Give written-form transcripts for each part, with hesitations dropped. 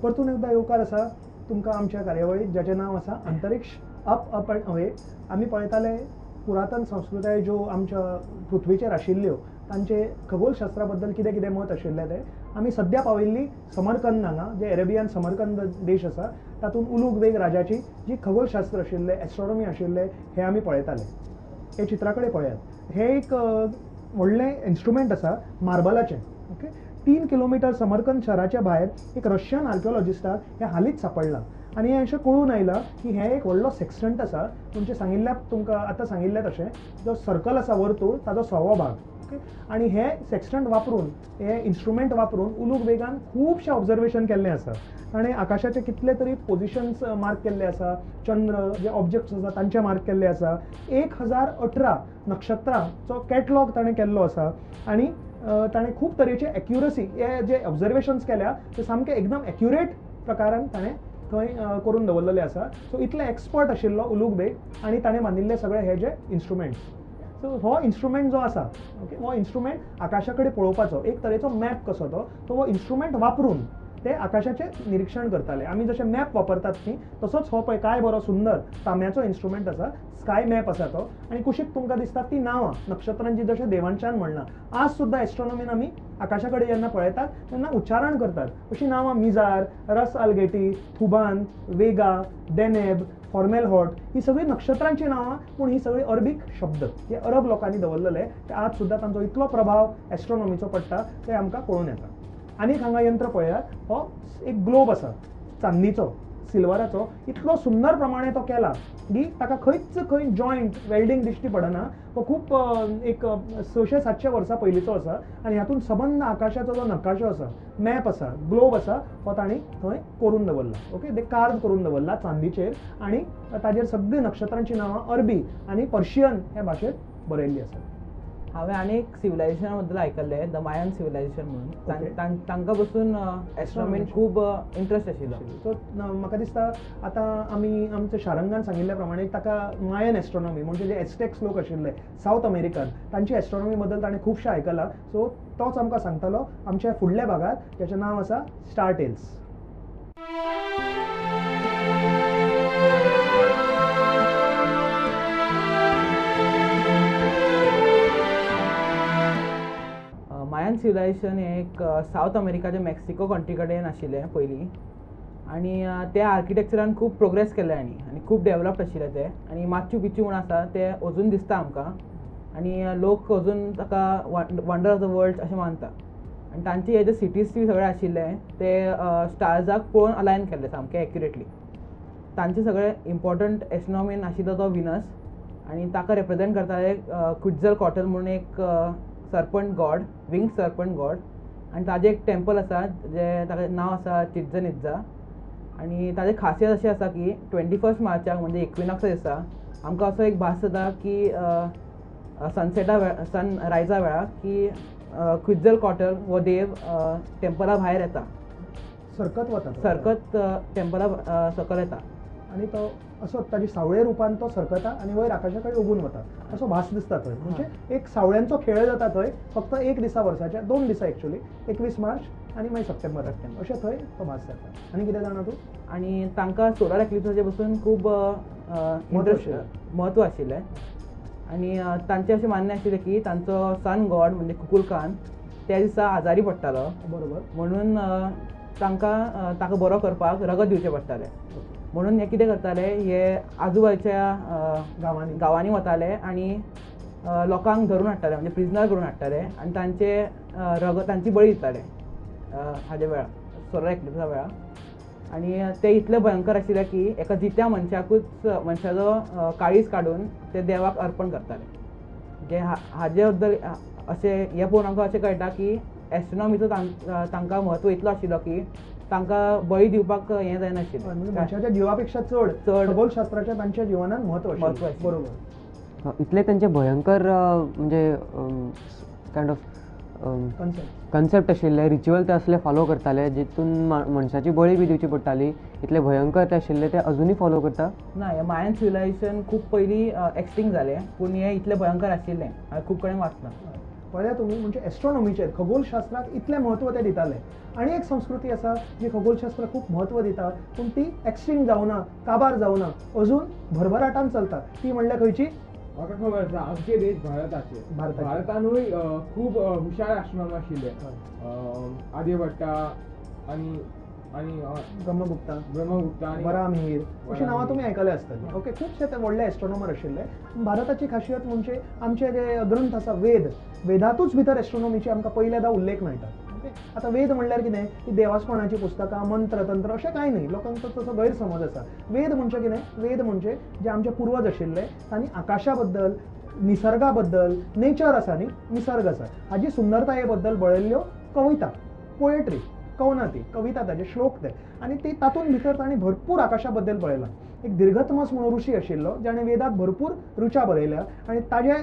परतून एकदा येवकार आसा तुमकां आमच्या कार्यावळीत जाचें नांव आसा अंतरिक्ष अप अप एंड अवे. आमी पळयताले पुरातन संस्कृताय ज्यो आमच्या पृथ्वीचेर आशिल्ल्यो तांचे खगोलशास्त्रा बद्दल कितें कितें मत आशिल्लें तें आमी सद्या पाविल्ली समरकंद हांगा जे अरेबियन समरकंद देश आसा तातूंत उलूग बेग राजाची जी खगोलशास्त्र आशिल्लें एस्ट्रोनॉमी आशिल्लें हें आमी पळयताले. हे चित्रा कडेन पळयात. हें एक व्हडलें इन्स्ट्रुमेंट आसा मार्बलाचें. ओके, 3 किलोमीटर समरकंद शहराच्या भायर एक रशियन आर्किओलॉजिस्टाक हें हालींच सांपडलां आनी हें अशें कळून आयलां की हें एक व्हडलो सेक्स्टंट आसा. तुमकां आतां सांगिल्लें तशें जो सर्कल आसा वर्तूळ ताचो 6वो भाग. ओके, आनी हे सेक्स्टंट वापरून हे इन्स्ट्रुमेंट वापरून उलूग बेगान खुबशें ऑब्जर्वेशन केल्लें आसा. ताणें आकाशाचे कितले तरी पोजिशन्स मार्क केल्ले आसा. चंद्र जे ऑब्जेक्ट्स आसा तांचे मार्क केल्ले आसा. 1018 नक्षत्रांचो कॅटलॉग ताणें केल्लो आसा आनी ताणें खूब तरेचे एक्युरसी हे जे ऑब्जर्वेशन्स केल्या ते सामके एकदम एक्युरेट प्रकारान ताणें थंय करून दवरलेले आसा. सो इतले एक्सपर्ट आशिल्लो उलूग बेग आनी ताणें बांदिल्ले सगळे हे जे इन्स्ट्रुमेंट्स. सो हो इन्स्ट्रुमेंट जो आसा ओके हो इन्स्ट्रुमेंट आकाशा कडेन पळोवपाचो एक तरेचो मॅप कसो तो हो इन्स्ट्रुमेंट वापरून ते आकाशाचें निरीक्षण करताले. आमी जशे मॅप वापरतात न्ही तसोच हो पळय काय बरो सुंदर तांब्याचो इन्स्ट्रुमेंट आसा. स्काय मॅप आसा तो आनी कुशीक तुमकां दिसतात ती नांवां नक्षत्रांची जशें देवांच्यान म्हणना. आज सुद्दां एस्ट्रोनॉमीन आमी आकाशा कडेन जेन्ना पळयतात तेन्ना उच्चारण करतात अशीं नांवां मिजार, रस अल्गेटी, थुबान, वेगा, डेनेब, फॉर्मेलहॉट ही सगळीं नक्षत्रांची नांवां पूण ही सगळीं अरबीक शब्द हे अरब लोकांनी दवरलेले. ते आज सुद्दां तांचो इतलो प्रभाव एस्ट्रोनॉमीचो पडटा ते आमकां कळून येता. आनीक हांगा यंत्र पळयात हो एक ग्लोब आसा चांदीचो सिल्वराचो. इतलो सुंदर प्रमाणे तो केला की ताका खंय जॉयंट वेल्डिंग दिश्टी पडना. तो खूब एक 600-700 वर्सां पयलींचो आसा आनी हातूंत सबंद आकाशाचो जो नकाशो आसा मॅप आसा ग्लोब आसा हो तांणी थंय करून दवरला. ओके, ते कार्व करून दवरला चांदीचेर आनी ताजेर सगळीं नक्षत्रांची नांवां अरबी आनी पर्शियन ह्या भाशेंत बरयल्लीं आसात. हांवें आनीक सिविलायझेशना बद्दल आयकल्लें द मायन सिविलायझेशन म्हणून. तांकां बसून एस्ट्रोनॉमीन खूब इंट्रस्ट आशिल्लो. सो म्हाका दिसता आतां आमी आमच्या शारंगान सांगिल्ल्या प्रमाणे ताका मायन एस्ट्रोनॉमी म्हणजे जे एस्टेक्स लोक आशिल्ले सावथ अमेरिकान तांची एस्ट्रोनॉमी बद्दल ताणें खुबशें आयकलां. सो तोच आमकां सांगतलो आमच्या फुडल्या भागात जाचें नांव आसा स्टार टेल्स. मायन सिविलायझेशन हें एक सावथ अमेरिकाच्या मेक्सिको कंट्री कडेन आशिल्लें पयलीं आनी त्या आर्किटेक्चरान खूब प्रोग्रेस केलें आनी खूब डेवलप्ड आशिल्लें तें. आनी माचू पिच्चू म्हूण आसा तें अजून दिसता आमकां आनी लोक अजून ताका वंडर ऑफ द वर्ल्ड अशें मानता. आनी तांचे हे जे सिटीज बी सगळे आशिल्ले ते स्टार्जाक पळोवन अलायन केल्ले सामकें एक्युरेटली. तांचे सगळे इम्पॉर्टंट एस्ट्रोनॉमीन आशिल्लो तो विनस आनी ताका रिप्रेझेंट करताले क्विट्झलकॉटल म्हणून एक सर्पंट गॉड विंग सर्पंट गॉड आनी ताजें एक टेम्पल आसा जें ताचें नांव आसा चिट्झन इत्जा. आनी ताजी खासियत अशी आसा की 21 मार्चाक म्हणजे इक्विनॉक्सा दिसा आमकां असो एक भास जाता की सनरायजा वेळार की क्विट्झलकॉटल हो देव टेम्पला भायर येता सरकत टेम्पला सकयल येता आनी तो असो ताजी सावळे रुपान तो सरकता आनी वयर आकाशा कडेन उबून वता असो भास दिसता थंय. म्हणजे एक सावळ्यांचो खेळ जाता थंय फक्त एक दिसा वर्साच्या 2 दिसा एक्चुअली 21 मार्च आनी मागीर सप्टेंबर अशें थंय तो भास जाता. आनी कितें जाणा तूं? आनी तांकां सोलर एक्लिप्साचे पसून खूब म्हत्व आशिल्लें आनी तांचें अशें मान्य आशिल्लें की तांचो सन गॉड म्हणजे कुकुलकान त्या दिसा आजारी पडटालो बरोबर म्हणून ताका बरो करपाक रगत दिवचें पडटालें. म्हणून हे कितें करताले हे आजूबाजूच्या गांवांनी वताले आनी लोकांक धरून हाडटाले म्हणजे प्रिजनर करून हाडटाले आनी तांची बळी दिताले हाजे वेळार सोलर एक्लिप्सा वेळार. आनी ते इतले भयंकर आशिल्ले की एका जित्या मनशाचो काळीज काडून ते देवाक अर्पण करताले. जे हाजे बद्दल अशें हे पळोवन आमकां अशें कळटा की एस्ट्रोनॉमीचो तांकां म्हत्व इतलो आशिल्लो की तांकां बळी दिवपाक हें जायनाशिल्लें. मनशाच्या जिवा पेक्षा चड खगोलशास्त्राच्या तांच्या जिवनान म्हत्व आशिल्लें. बरोबर. इतले तांचे भयंकर म्हणजे कायंड ऑफ कन्सेप्ट आशिल्ले रिच्युअल ते असले फॉलो करताले जितून मनशाची बळी बी दिवची पडटाली. इतले भयंकर ते आशिल्ले ते अजुनूय फॉलो करता. ना हे मायन सिविलायझेशन खूब पयलीं एक्सटिंक्ट जालें पूण हें इतलें भयंकर आशिल्लें हांवें खूब कडेन वाचलां. पळयल्या तुमी म्हणजे एस्ट्रॉनॉमीचेर खगोलशास्त्राक इतलें म्हत्व ते दिताले. आनी एक संस्कृती आसा जी खगोलशास्त्र खूब म्हत्व दिता पूण ती एक्सटिंक्ट जावना, काबार जावना, अजून भरभराटान चलता. ती म्हणल्यार खंयची? म्हाका खबर आसा आमचे देश भारतानूय खूब हुशार एस्ट्रोनॉमर आशिल्ले. आर्यभट्टा आनी ब्रह्मगुप्ता आनी बरामीर अशीं नांवां तुमी आयकले आसतलीं. ओके, खुबशे ते व्हडले एस्ट्रोनॉमर आशिल्ले. भारताची खासियत म्हणजे आमचे जे ग्रंथ आसा वेदांतूच भितर एस्ट्रोनॉमीची आमकां पयलेदा उल्लेख मेळटा. ओके, आतां वेद म्हणल्यार कितें की देवास्पणाची पुस्तकां, मंत्र तंत्र अशें कांय न्ही. लोकांक तसो गैरसमज आसा. वेद म्हणजे कितें? वेद म्हणजे जे आमचे पुर्वज आशिल्ले तांणी आकाशा बद्दल, निसर्गा बद्दल, नेचर आसा न्ही, निसर्ग आसा, हाजी सुंदरताये बद्दल बरयल्ल्यो कविता, पोएट्री, कवनाती, कविता ताजे श्लोक ते. आनी ती तातूंत भितर ताणें भरपूर आकाशा बद्दल बरयलां. एक दीर्घतमस म्हणून ऋषी आशिल्लो जाणें वेदांत भरपूर रुचा बरयल्या आनी ताजे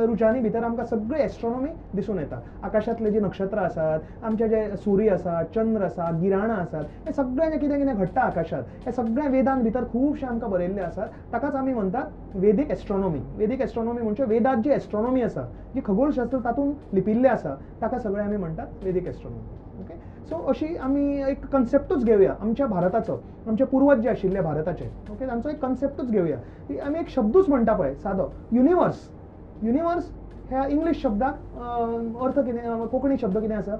रुचांनी भितर आमकां सगळी एस्ट्रॉनॉमी दिसून येता. आकाशांतले जी नक्षत्रां आसात, आमचे जे सूर्य आसात, चंद्र आसा, गिराणां आसात, हे सगळें जें कितें कितें घडटा आकाशांत, हे सगळें वेदांत भितर खुबशें आमकां बरयल्लें आसात. ताकाच आमी म्हणटात वेदीक एस्ट्रॉनॉमी. वेदीक एस्ट्रॉनॉमी म्हणजे वेदांत जी एस्ट्रॉनॉमी आसा, जी खगोलशास्त्र तातूंत लिपिल्लें आसा, ताका सगळें आमी म्हणटात वेदीक एस्ट्रॉनॉमी. ओके, सो अशी आमी एक कन्सेप्टूच घेवया आमच्या भारताचो, आमचे पुर्वज जे आशिल्ले भारताचे. ओके, तांचो एक कन्सेप्टूच घेवया की आमी एक शब्दूच म्हणटा पळय सादो, युनिवर्स. युनिवर्स ह्या इंग्लीश शब्दाक अर्थ कितें, कोंकणी शब्द कितें आसा?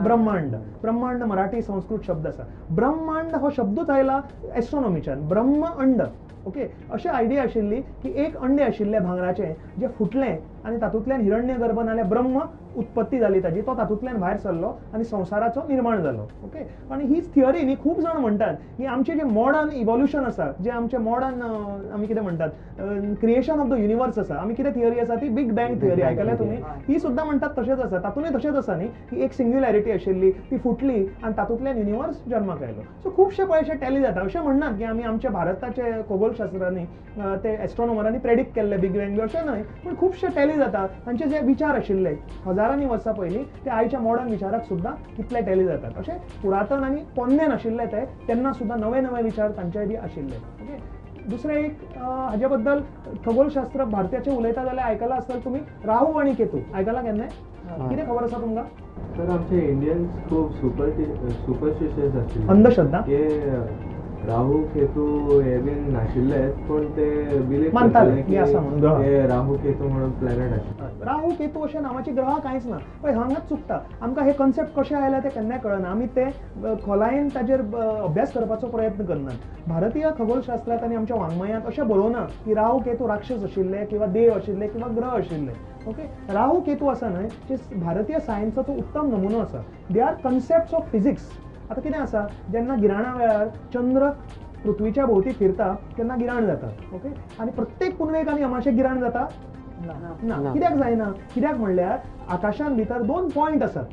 ब्रह्मांड. ब्रह्मांड मराठी संस्कृत शब्द आसा. ब्रह्मांड हो शब्दूच आयला एस्ट्रॉनॉमीच्यान, ब्रह्म अंड. ओके, अशी आयडिया आशिल्ली की एक अंडे आशिल्ले भांगराचें जें फुटलें आनी तातूंतल्यान हिरण्यगर्भ नाल्यार ब्रह्म उत्पत्ती जाली ताजी, तो तातूंतल्यान भायर सरलो आनी संवसाराचो निर्माण जालो. ओके, आनी हीच थियरी न्ही खूब जाण म्हणटात की आमचें जें मॉडर्न इवोल्युशन आसा, जें आमचें मॉडर्न आमी कितें म्हणटात क्रिएशन ऑफ द युनिवर्स आसा, आमी कितें थियरी आसा ती बिग बँग थियरी आयकल्या तुमी. ही सुद्दां म्हणटात तशेंच आसा. तातूंतय तशेंच आसा न्ही की एक सिंग्युलॅरिटी आशिल्ली, ती फुटली आनी तातूंतल्यान युनिवर्स जल्माक आयलो. सो खुबशे पळय टॅली जाता. अशें म्हणनात की आमी आमच्या भारताचे खगोलशास्त्रांनी ते एस्ट्रॉनॉमरांनी प्रेडिक्ट केल्ले बिग बँग अशें न्हय, पूण खुबशे टॅली जाता. तांचे जे विचार आशिल्ले हजारांनी वर्सां पयलीं ते आयच्या मॉडर्न विचाराक सुद्दां कितले टॅली जातात. अशें पुरातन आनी पोन्ने नाशिल्ले ते तेन्ना सुद्दां नवे नवे विचार तांचे बी आशिल्ले. ओके, दुसरें एक हाजे बद्दल खगोलशास्त्र भारताचे उलयता जाल्यार आयकलां आसतलें तुमी राहू आनी केतू. आयकलां केन्नाय? कितें खबर आसा तुमकां? तर आमचे इंडियन्स खूप सुपरस्टिशियस आशिल्ले. अंधश्रद्धा राहू केतू हे बीन नाशिल्ले पण ते बिलीव मानताले की आसा म्हणून हे राहू केतू म्हणून प्लॅनेट आशिल्ले. राहू केतू अशे नांवाची ग्रह कांयच ना. पण हांगाच चुकता. आमकां हे कन्सेप्ट कशे आयले ते केन्नाय कळना. आमी ते खोलायेन ताजेर अभ्यास करपाचो प्रयत्न करनात. भारतीय खगोलशास्त्रांत आनी आमच्या वाङ्मयांत अशें बरोवना की राहू केतू राक्षस आशिल्ले किंवा देव आशिल्ले किंवा ग्रह आशिल्ले. ओके, राहू केतू आसा न्हय, जे भारतीय सायन्साचो उत्तम नमुनो आसा. They are concepts of physics. आतां कितें आसा, जेन्ना गिराणा वेळार चंद्र पृथ्वीच्या भोंवती फिरता तेन्ना गिराण जाता. ओके, आनी प्रत्येक पुनवेक आनी अमाशेक गिराण जाता ना. कित्याक जायना? कित्याक म्हणल्यार आकाशांत भितर 2 पॉयंट आसात.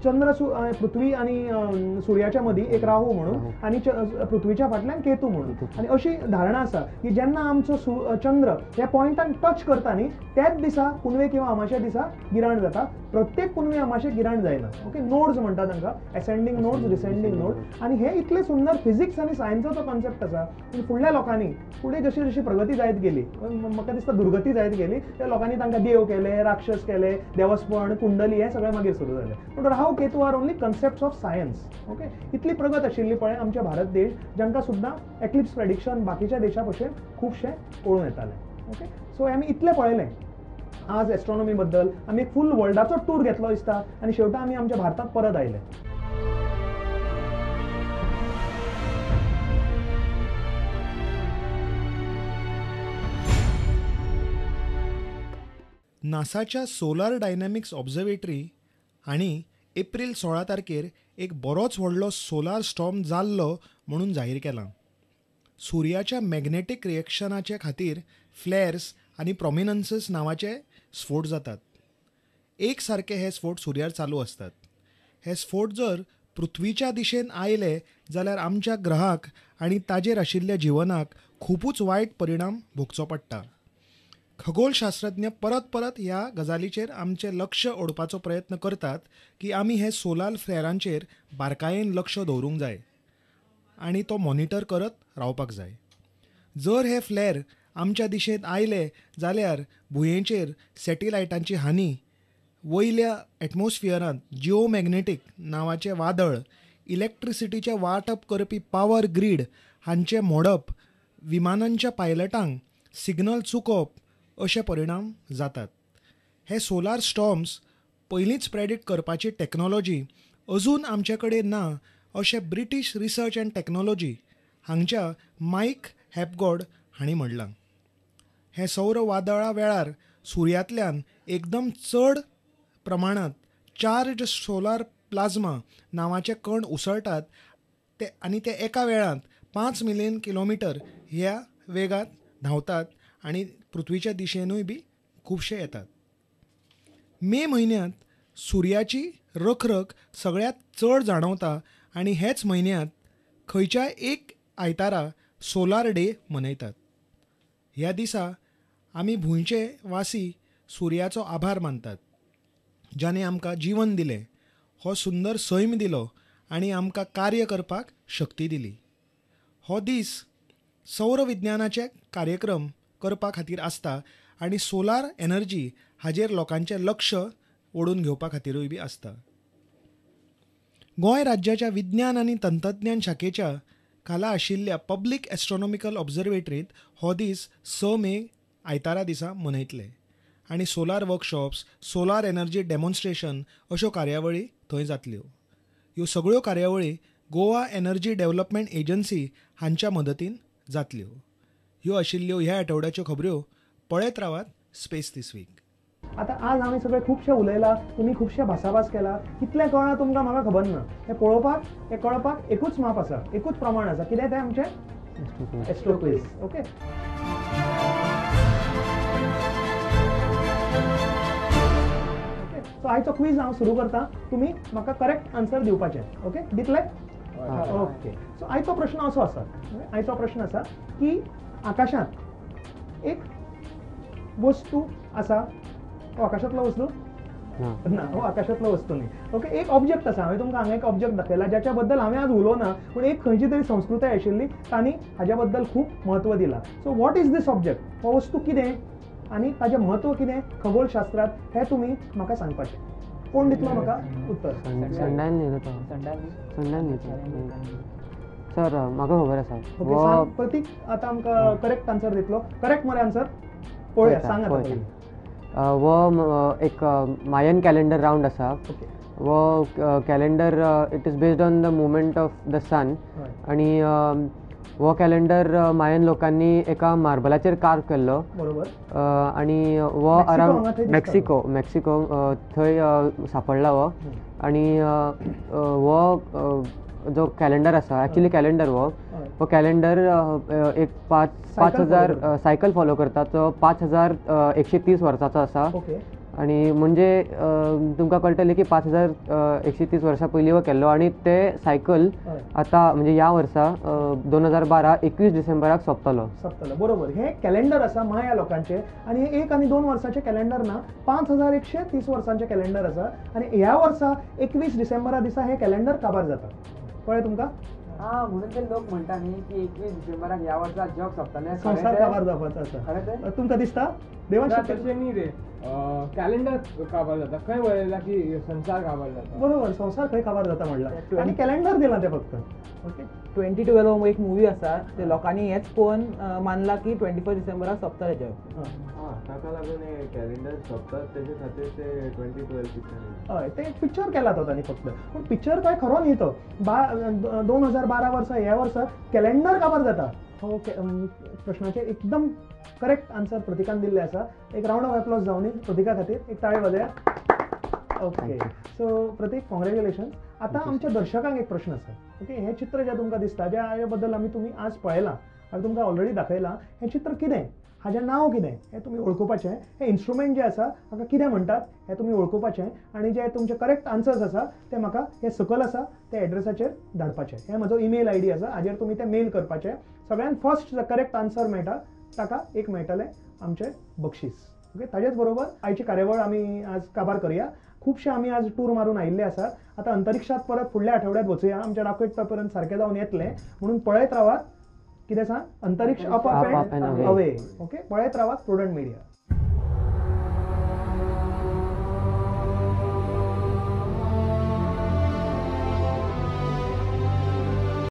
चंद्र पृथ्वी आनी सुर्याच्या मदीं एक राहू म्हणून आनी पृथ्वीच्या फाटल्यान केतू म्हणून. आनी अशी धारणा आसा की जेन्ना आमचो चंद्र ह्या पॉयंटान टच करता न्ही त्याच दिसा पुनवे किंवा अमाशे दिसा गिराण जाता. प्रत्येक पुनवे अमाशेक गिराण जायना. ओके, नोड्स म्हणटा तांकां, एसेंडिंग नोड्स, डिसेंडिंग नोड. आनी हे इतले सुंदर फिजिक्स आनी सायन्साचो कॉन्सेप्ट आसा की फुडल्या लोकांनी फुडें जशी जशी प्रगती जायत गेली, म्हाका दिसता दुर्गती जायत गेली, त्या लोकांनी तांकां देव केले, राक्षस केले, देवस्पण, कुंडली हें सगळें मागीर सुरू जालें. पूण Rahu Ketu are only concepts of science. Okay, इतली प्रगत आशिल्ली पळय आमचे भारत देश, जांकां सुद्दां एक्लिप्स प्रेडिक्शन बाकीच्या देशा भशेन खुबशें कळून येतालें. ओके, सो आमी इतलें पळयलें आज एस्ट्रॉनॉमी बद्दल. आमी एक फूल वर्ल्डाचो टूर घेतलो दिसता आनी शेवटाक आमी आमच्या भारतांत परत आयले. नासाच्या सोलार डायनॅमिक्स ऑब्झर्वेटरी हांणी एप्रील 16 तारखेर एक बरोच व्हडलो सोलार स्टॉर्म जाल्लो म्हणून जाहीर केलां. सुर्याच्या मॅग्नेटीक रिएक्शनाचे खातीर फ्लेअर्स आनी प्रॉमिनन्सेस नांवाचे स्फोट जातात. एक सारके हे स्फोट सुर्यार चालू असतात. हे स्फोट जर पृथ्वीच्या दिशेन आयले जाल्यार आमच्या ग्रहाक आनी ताजेर आशिल्ल्या जिवनाक खूबच वायट परिणाम भोगचो पडटा. खगोलशास्त्रज्ञ परत परत ह्या गजालीचेर आमचें लक्ष ओडपाचो प्रयत्न करतात की आमी हे सोलार फ्लेअरांचेर बारकायेन लक्ष दवरूंक जाय आनी तो मॉनिटर करत रावपाक जाय. जर हे फ्लेअर आमच्या दिशेन आयले जाल्यार भुंयेचेर सॅटेलायटांची हानी वयल्या एटमॉस्फियरांत जिओमॅग्नेटीक नांवाचें वादळ, इलेक्ट्रिसिटीचें वांटप करपी पावर ग्रीड हांचें मोडप, विमानांच्या पायलटांक सिग्नल चुकोवप अशे परिणाम जातात. हे सोलार स्टॉर्म्स पयलींच प्रेडिक्ट करपाची टॅक्नोलॉजी अजून आमचे कडेन ना अशें ब्रिटीश रिसर्च अँड टॅक्नोलॉजी हांगच्या मायक हॅपगॉड हांणी म्हणलां. हे सौर वादळा वेळार सुर्यांतल्यान एकदम चड प्रमाणांत चार्ज सोलार प्लाज्मा नांवाचे कण उसळटात आनी ते एका वेळांत 5 मिलियन किलोमिटर ह्या वेगात धांवतात आनी पृथ्वीच्या दिशेनूय बी खुबशे येतात. मे म्हयन्यांत सुर्याची रखरख सगळ्यांत चड जाणवता आनी हेच म्हयन्यांत खंयच्याय एक आयतारा सोलार डे मनयतात. ह्या दिसा आमी भुंयचे वासी सुर्याचो आभार मानतात, जाणें आमकां जीवन दिलें, हो सुंदर सैम दिलो आनी आमकां कार्य करपाक शक्ती दिली. हो दीस सौर विज्ञानाचे कार्यक्रम करपा खातीर आसता आनी सोलार एनर्जी हाजेर लोकांचें लक्ष ओडून घेवपा खातीरूय बी आसता. गोंय राज्याच्या विज्ञान आनी तंत्रज्ञान शाखेच्या खाला आशिल्ल्या पब्लीक एस्ट्रॉनॉमिकल ऑब्झर्वेटरींत हो दीस 6 मे आयतारा दिसा मनयतले आनी solar workshops, solar energy demonstration अश्यो कार्यावळी थंय जातल्यो. ह्यो सगळ्यो कार्यावळी गोवा एनर्जी डेव्हलपमेंट एजन्सी हांच्या मदतीन जातल्यो. ह्यो आशिल्ल्यो ह्या आठवड्याच्यो खबऱ्यो. पळयत रावात स्पेस दीस वीक. आता आज आमी सगळे खुबशे उलयला, तुमी खुबशे भासाभास केला, कितलें कळना तुमकां म्हाका खबर ना. हें पळोवपाक, हें कळपाक एकूच माप आसा, एकूच प्रमाण आसा. कितें तें आमचें एस्ट्रो क्विज. ओके, सो आयचो क्विज हांव सुरू करता. तुमी म्हाका करेक्ट आन्सर दिवपाचें. ओके, दितले? ओके. सो आयचो प्रश्न असो आसा, आयचो प्रश्न आसा की आकाशांत एक वस्तू आसा. हो आकाशांतलो वस्तू ना, हो आकाशांतलो वस्तू न्ही. ओके, एक ऑब्जेक्ट आसा. हांवें तुमकां हांगा एक ऑब्जेक्ट दाखयला ज्याच्या बद्दल हांवें आज उलोवना, पूण एक खंयची तरी संस्कृताय आशिल्ली तांणी हाज्या बद्दल खूब म्हत्व दिलां. So what is this object? हो वस्तू कितें आनी ताजें म्हत्व कितें खगोलशास्त्रांत हें तुमी म्हाका सांगपाचें. कोण दितलो म्हाका उत्तर? सर म्हाका खबर आसा. ओके, प्रतीक आतां आमकां करेक्ट आन्सर दितलो. करेक्ट मरे आन्सर? पळोवया, सांग आतां पयलीं. वो एक मायन कॅलेंडर रावंड आसा. वो calendar it is based on the movement of the sun आनी हो कॅलेंडर मायन लोकांनी एका मार्बलाचेर कार्व केल्लो. बरोबर. आनी वो अरावंड मेक्सिको थंय सापडला हो. आनी हो जो कॅलेंडर आसा, एक्चुअली कॅलेंडर हो कॅलेंडर एक 5,000 सायकल फॉलो करता. तो 5,130 वर्सांचो आसा. आनी म्हणजे तुमकां कळटलें की 5,130 वर्सां पयलीं हो केल्लो आनी ते सायकल आतां म्हणजे ह्या वर्सा 2012 21 डिसेंबराक सोंपतलो. बरोबर. हे कॅलेंडर आसा माया लोकांचे आनी हे 1 आनी 2 वर्सांचे कॅलेंडर ना, 5,130 वर्सांचे कॅलेंडर आसा. आनी ह्या वर्सा 21 डिसेंबरा दिसा हे कॅलेंडर काबार जाता. कळ्ळें तुमकां? म्हणून ते लोक म्हणटा न्ही की 21 डिसेंबराक ह्या वर्सा जग सोंपतलें, संवसार काबार जावपाचो आसा. तुमकां दिसता? देवांश तशें न्ही रे, कॅलेंडर काबार जाता. खंय बरयला की संसार काबार जाता. बरोबर, संवसार खंय काबार जाता म्हणला आनी कॅलेंडर दिलां ते फक्त. ओके, 2012 एक मुवी आसा, ते लोकांनी हेच पळोवन मानला की 21 डिसेंबराक सोंपतलें जग. ताका लागून हे कॅलेंडर सोंपतात तेजे खातीर ते 2012 पिक्चर. हय, ते एक पिक्चर केला तो तांणी फक्त. पूण पिक्चर काय खरो न्ही तो. 2012 वर्सा ह्या वर्सा कॅलेंडर काबार जाता. हो प्रश्नाचे एकदम करेक्ट आन्सर प्रतीकान दिल्ले आसा. एक राउंड ऑफ एप्लॉज जावं न्ही प्रतीका खातीर. एक ताळी वाजया. ओके, सो प्रतीक, कॉंग्रॅच्युलेशन. आतां आमच्या दर्शकांक एक प्रश्न आसा. ओके, हें चित्र जें तुमकां दिसता, ज्या बद्दल तुमी आज पळयलां, हांवें तुमकां ऑलरेडी दाखयलां, हें चित्र कितें, हाजें नांव कितें हें तुमी वळखुपाचें. हें इन्स्ट्रुमेंट जें आसा हाका कितें म्हणटात हें तुमी वळखुपाचें. आनी जे तुमचे करेक्ट आन्सर्स आसा ते म्हाका हे सकयल आसा त्या एड्रेसाचेर धाडपाचें. हें म्हजो ईमेल आयडी आसा, हाजेर तुमी तें मेल करपाचें. सगळ्यान फर्स्ट जो करेक्ट आन्सर मेळटा ताका एक मेळटलें आमचें बक्षीस. ओके, ताजेच बरोबर आयची कार्यावळ आमी आज काबार करया. खुबशे आमी आज टूर मारून आयिल्ले आसात. आतां अंतरिक्षांत परत फुडल्या आठवड्यांत वचुया. आमच्या रॉकेट पर्यंत सारकें जावन येतलें, म्हणून पळयत रावात. कितें सांग? अंतरिक्ष अप अँड अवे. ओके, पळयत रावात प्रुडंट मिडिया.